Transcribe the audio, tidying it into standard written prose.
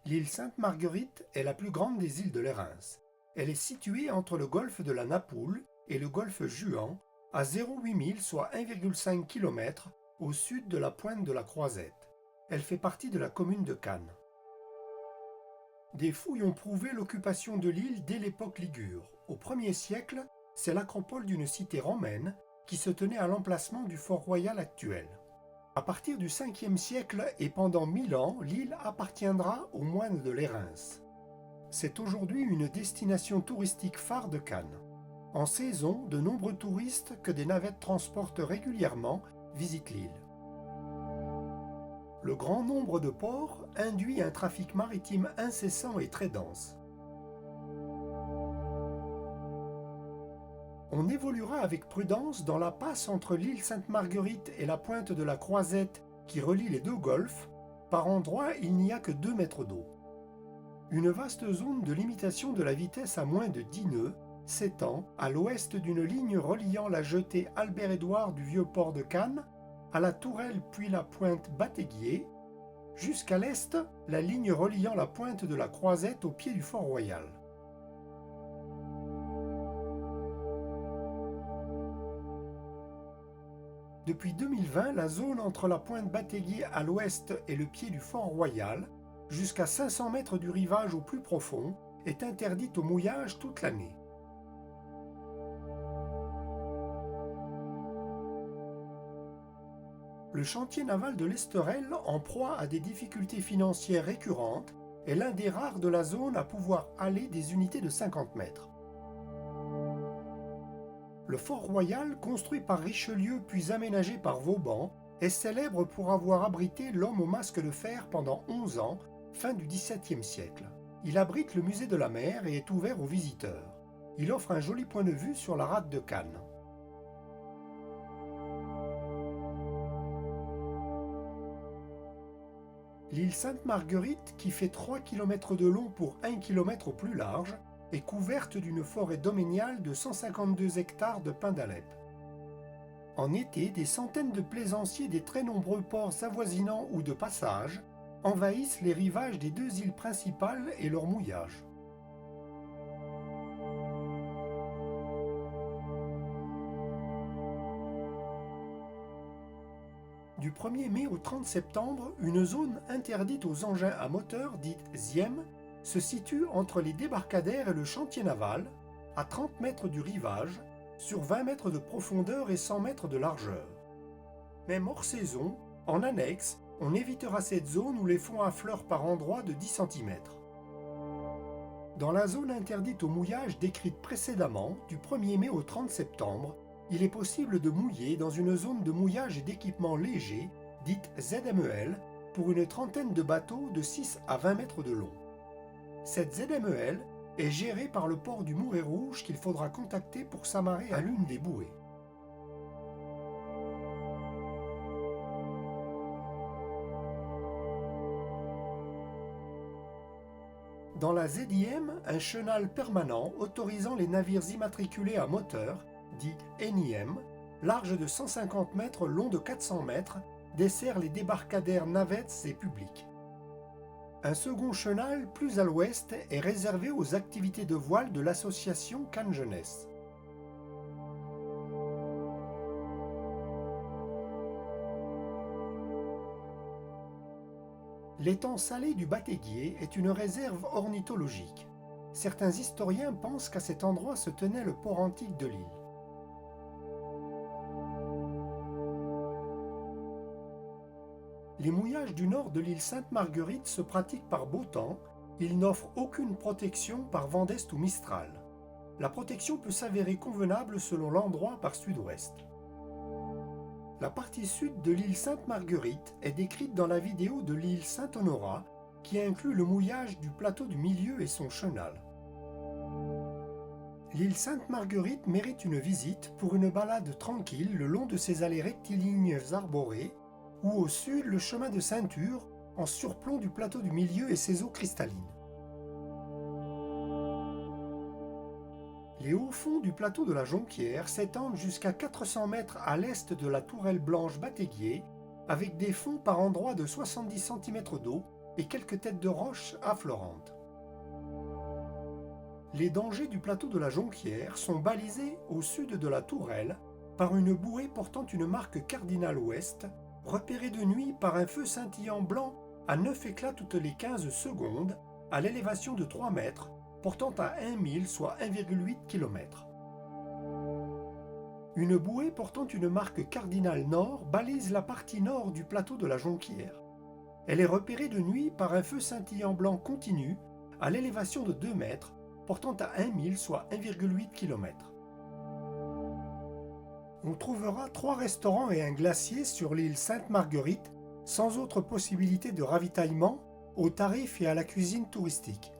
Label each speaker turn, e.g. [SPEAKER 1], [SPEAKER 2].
[SPEAKER 1] L'île Sainte-Marguerite est la plus grande des îles de l'Érins. Elle est située entre le golfe de la Napoule et le golfe Juan, à 0,8 milles, soit 1,5 km, au sud de la pointe de la Croisette. Elle fait partie de la commune de Cannes. Des fouilles ont prouvé l'occupation de l'île dès l'époque ligure. Au 1er siècle, c'est l'acropole d'une cité romaine qui se tenait à l'emplacement du fort royal actuel. À partir du 5e siècle et pendant 1000 ans, l'île appartiendra aux moines de l'Érins. C'est aujourd'hui une destination touristique phare de Cannes. En saison, de nombreux touristes que des navettes transportent régulièrement visitent l'île. Le grand nombre de ports induit un trafic maritime incessant et très dense. On évoluera avec prudence dans la passe entre l'île Sainte-Marguerite et la pointe de la Croisette qui relie les deux golfes. Par endroits, il n'y a que 2 mètres d'eau. Une vaste zone de limitation de la vitesse à moins de 10 nœuds s'étend à l'ouest d'une ligne reliant la jetée Albert-Édouard du vieux port de Cannes à la tourelle puis la pointe Batéguier, jusqu'à l'est, la ligne reliant la pointe de la Croisette au pied du Fort Royal. Depuis 2020, la zone entre la pointe Batéguier à l'ouest et le pied du Fort Royal, jusqu'à 500 mètres du rivage au plus profond, est interdite au mouillage toute l'année. Le chantier naval de l'Esterel, en proie à des difficultés financières récurrentes, est l'un des rares de la zone à pouvoir aller des unités de 50 mètres. Le Fort Royal, construit par Richelieu puis aménagé par Vauban, est célèbre pour avoir abrité l'homme au masque de fer pendant 11 ans, fin du XVIIe siècle. Il abrite le musée de la mer et est ouvert aux visiteurs. Il offre un joli point de vue sur la rade de Cannes. L'île Sainte-Marguerite, qui fait 3 km de long pour 1 km au plus large, est couverte d'une forêt domaniale de 152 hectares de pins d'Alep. En été, des centaines de plaisanciers des très nombreux ports avoisinants ou de passage envahissent les rivages des 2 îles principales et leur mouillage. Du 1er mai au 30 septembre, une zone interdite aux engins à moteur, dite ZIEM, se situe entre les débarcadères et le chantier naval, à 30 mètres du rivage, sur 20 mètres de profondeur et 100 mètres de largeur. Même hors saison, en annexe, on évitera cette zone où les fonds affleurent par endroits de 10 cm. Dans la zone interdite au mouillage décrite précédemment, du 1er mai au 30 septembre, il est possible de mouiller dans une zone de mouillage et d'équipement léger, dite ZMEL, pour une trentaine de bateaux de 6 à 20 mètres de long. Cette ZMEL est gérée par le port du Mouret Rouge qu'il faudra contacter pour s'amarrer à l'une des bouées. Dans la ZIM, un chenal permanent autorisant les navires immatriculés à moteur, dit NIM, large de 150 mètres, long de 400 mètres, dessert les débarcadères navettes et publics. Un second chenal, plus à l'ouest, est réservé aux activités de voile de l'association Cannes Jeunesse. L'étang salé du Batéguier est une réserve ornithologique. Certains historiens pensent qu'à cet endroit se tenait le port antique de l'île. Les mouillages du nord de l'île Sainte-Marguerite se pratiquent par beau temps. Ils n'offrent aucune protection par vent d'est ou mistral. La protection peut s'avérer convenable selon l'endroit par sud-ouest. La partie sud de l'île Sainte-Marguerite est décrite dans la vidéo de l'île Saint-Honorat, qui inclut le mouillage du plateau du milieu et son chenal. L'île Sainte-Marguerite mérite une visite pour une balade tranquille le long de ses allées rectilignes arborées, ou au sud le chemin de ceinture en surplomb du plateau du milieu et ses eaux cristallines. Les hauts fonds du plateau de la Jonquière s'étendent jusqu'à 400 mètres à l'est de la tourelle blanche Batéguier, avec des fonds par endroits de 70 cm d'eau, et quelques têtes de roches affleurantes. Les dangers du plateau de la Jonquière sont balisés au sud de la tourelle par une bouée portant une marque cardinale ouest, repérée de nuit par un feu scintillant blanc à 9 éclats toutes les 15 secondes, à l'élévation de 3 mètres, portant à 1 000, soit 1,8 km. Une bouée portant une marque cardinale nord balise la partie nord du plateau de la Jonquière. Elle est repérée de nuit par un feu scintillant blanc continu, à l'élévation de 2 mètres, portant à 1 000, soit 1,8 km. On trouvera 3 restaurants et un glacier sur l'île Sainte-Marguerite, sans autre possibilité de ravitaillement, aux tarifs et à la cuisine touristique.